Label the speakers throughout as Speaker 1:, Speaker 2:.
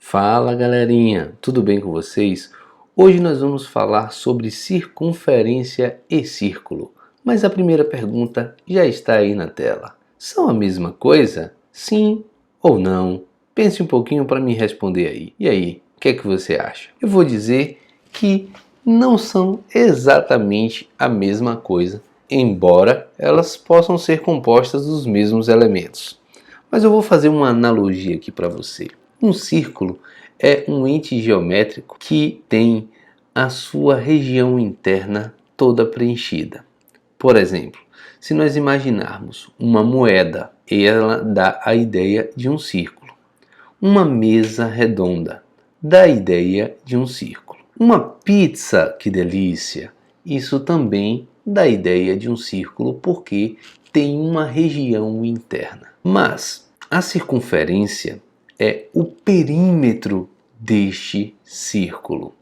Speaker 1: Fala galerinha, tudo bem com vocês? Hoje nós vamos falar sobre circunferência e círculo. Mas a primeira pergunta já está aí na tela. São a mesma coisa? Sim ou não? Pense um pouquinho para me responder aí. E aí, o que é que você acha? Eu vou dizer que não são exatamente a mesma coisa, embora elas possam ser compostas dos mesmos elementos. Mas eu vou fazer uma analogia aqui para você. Um círculo é um ente geométrico que tem a sua região interna toda preenchida. Por exemplo, se nós imaginarmos uma moeda, ela dá a ideia de um círculo. Uma mesa redonda dá a ideia de um círculo. Uma pizza, que delícia! Isso também dá a ideia de um círculo porque tem uma região interna. Mas a circunferência é o perímetro deste círculo.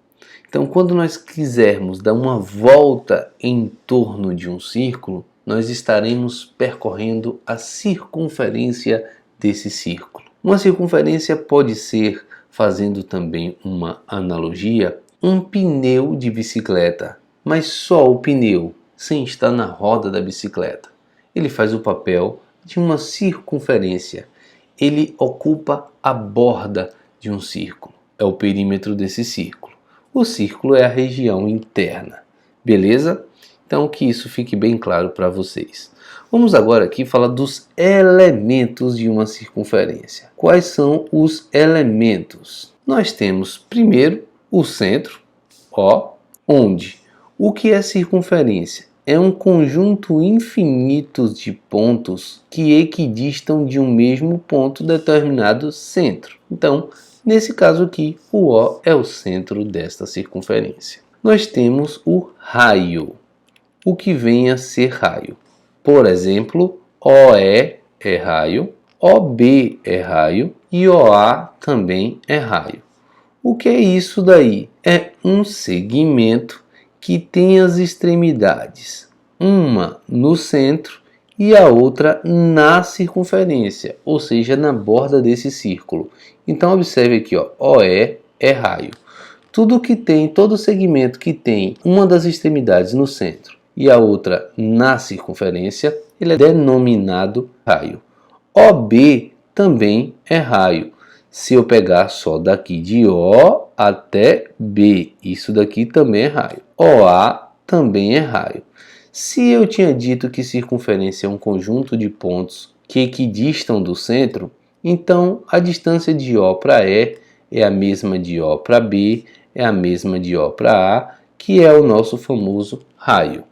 Speaker 1: Então, quando nós quisermos dar uma volta em torno de um círculo, nós estaremos percorrendo a circunferência desse círculo. Uma circunferência pode ser, fazendo também uma analogia, um pneu de bicicleta, mas só o pneu, sem estar na roda da bicicleta. Ele faz o papel de uma circunferência. Ele ocupa a borda de um círculo. É o perímetro desse círculo. O círculo é a região interna. Beleza? Então que isso fique bem claro para vocês. Vamos agora aqui falar dos elementos de uma circunferência. Quais são os elementos? Nós temos primeiro o centro, O, onde o que é circunferência? É um conjunto infinito de pontos que equidistam de um mesmo ponto determinado centro. Então, nesse caso aqui, o O é o centro desta circunferência. Nós temos o raio. O que vem a ser raio? Por exemplo, OE é raio, OB é raio e OA também é raio. O que é isso daí? É um segmento que tem as extremidades, uma no centro e a outra na circunferência, ou seja, na borda desse círculo. Então observe aqui, ó, OE é raio. Todo segmento que tem uma das extremidades no centro e a outra na circunferência, ele é denominado raio. OB também é raio. Se eu pegar só daqui de O até B, isso daqui também é raio. OA também é raio. Se eu tinha dito que circunferência é um conjunto de pontos que equidistam do centro, então a distância de O para E é a mesma de O para B, é a mesma de O para A, que é o nosso famoso raio.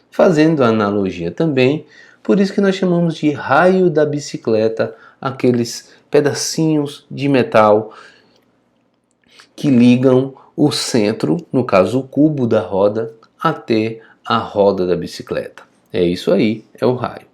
Speaker 1: Fazendo a analogia também, por isso que nós chamamos de raio da bicicleta aqueles pedacinhos de metal que ligam o centro, no caso o cubo da roda, até a roda da bicicleta. É isso aí, é o raio.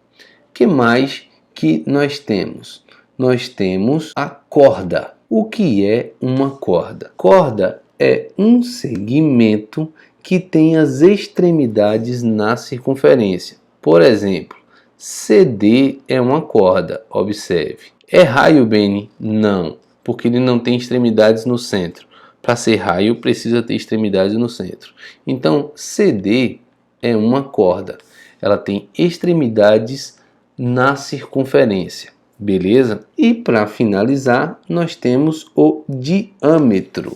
Speaker 1: O que mais que nós temos? Nós temos a corda. O que é uma corda? Corda é um segmento que tem as extremidades na circunferência. Por exemplo, CD é uma corda, observe. É raio, Beni? Não, porque ele não tem extremidades no centro. Para ser raio, precisa ter extremidades no centro. Então, CD é uma corda. Ela tem extremidades na circunferência. Beleza? E para finalizar, nós temos o diâmetro.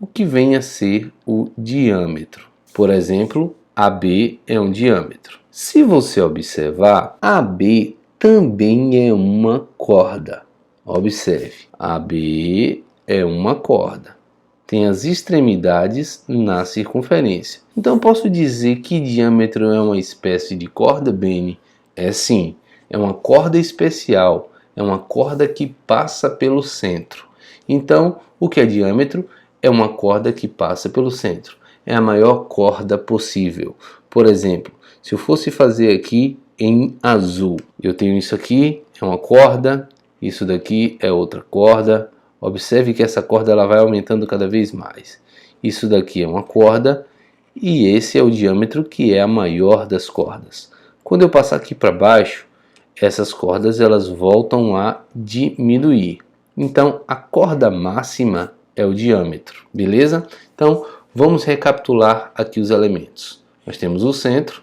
Speaker 1: O que vem a ser o diâmetro? Por exemplo, AB é um diâmetro. Se você observar, AB também é uma corda. Observe, AB é uma corda. Tem as extremidades na circunferência. Então posso dizer que diâmetro é uma espécie de corda, Beni? É sim, é uma corda especial, é uma corda que passa pelo centro. Então, o que é diâmetro? É uma corda que passa pelo centro. É a maior corda possível. Por exemplo, se eu fosse fazer aqui em azul, eu tenho isso aqui, é uma corda, isso daqui é outra corda. Observe que essa corda ela vai aumentando cada vez mais. Isso daqui é uma corda e esse é o diâmetro que é a maior das cordas. Quando eu passar aqui para baixo, essas cordas elas voltam a diminuir. Então a corda máxima é o diâmetro, beleza? Então, vamos recapitular aqui os elementos. Nós temos o centro,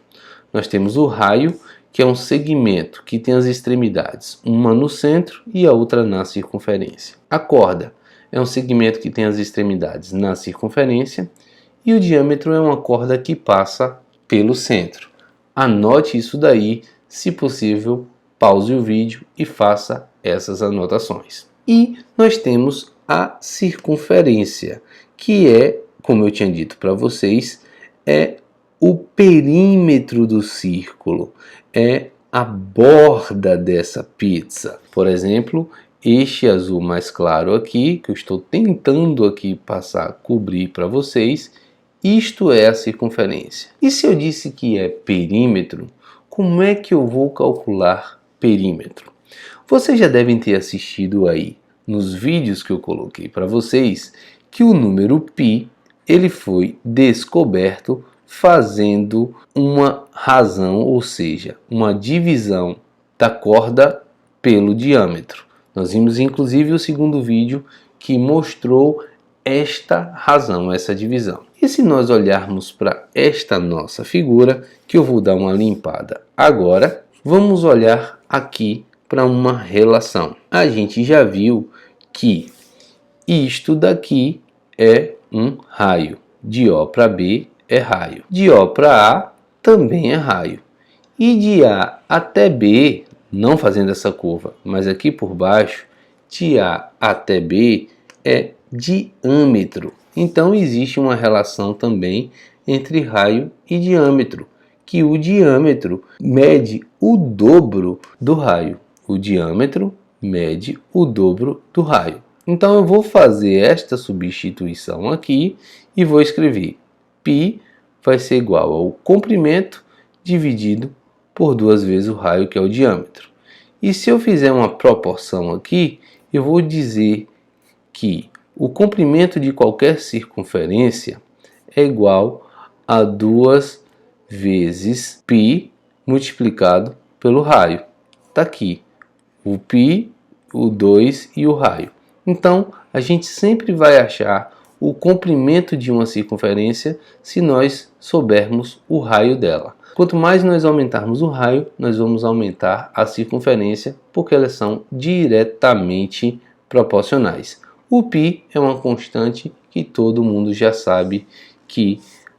Speaker 1: nós temos o raio, que é um segmento que tem as extremidades, uma no centro e a outra na circunferência. A corda é um segmento que tem as extremidades na circunferência e o diâmetro é uma corda que passa pelo centro. Anote isso daí, se possível, pause o vídeo e faça essas anotações. E nós temos a circunferência, que é, como eu tinha dito para vocês, é o perímetro do círculo, é a borda dessa pizza. Por exemplo, este azul mais claro aqui, que eu estou tentando aqui passar, cobrir para vocês, isto é a circunferência. E se eu disse que é perímetro, como é que eu vou calcular perímetro? Vocês já devem ter assistido aí nos vídeos que eu coloquei para vocês que o número π ele foi descoberto fazendo uma razão, ou seja, uma divisão da corda pelo diâmetro. Nós vimos inclusive o segundo vídeo que mostrou esta razão, essa divisão. E se nós olharmos para esta nossa figura, que eu vou dar uma limpada agora, vamos olhar aqui para uma relação. A gente já viu que isto daqui é um raio. De O para B é raio. De O para A também é raio. E de A até B, não fazendo essa curva, mas aqui por baixo, de A até B é diâmetro. Então existe uma relação também entre raio e diâmetro, que o diâmetro mede o dobro do raio. O diâmetro mede o dobro do raio. Então eu vou fazer esta substituição aqui e vou escrever π vai ser igual ao comprimento dividido por 2 vezes o raio, que é o diâmetro. E se eu fizer uma proporção aqui, eu vou dizer que o comprimento de qualquer circunferência é igual a 2 vezes π multiplicado pelo raio. Está aqui o π, o 2 e o raio. Então, a gente sempre vai achar o comprimento de uma circunferência se nós soubermos o raio dela. Quanto mais nós aumentarmos o raio, nós vamos aumentar a circunferência, porque elas são diretamente proporcionais. O π é uma constante que todo mundo já sabe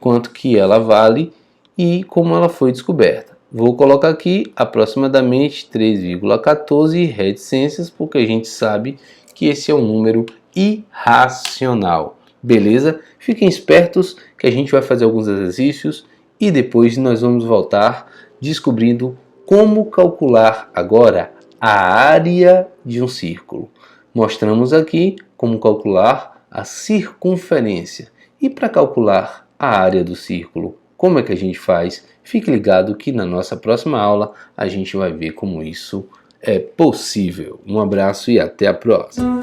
Speaker 1: quanto que ela vale e como ela foi descoberta. Vou colocar aqui aproximadamente 3,14 reticências, porque a gente sabe que esse é um número irracional. Beleza? Fiquem espertos que a gente vai fazer alguns exercícios e depois nós vamos voltar descobrindo como calcular agora a área de um círculo. Mostramos aqui como calcular a circunferência. E para calcular a área do círculo, como é que a gente faz? Fique ligado que na nossa próxima aula a gente vai ver como isso é possível. Um abraço e até a próxima!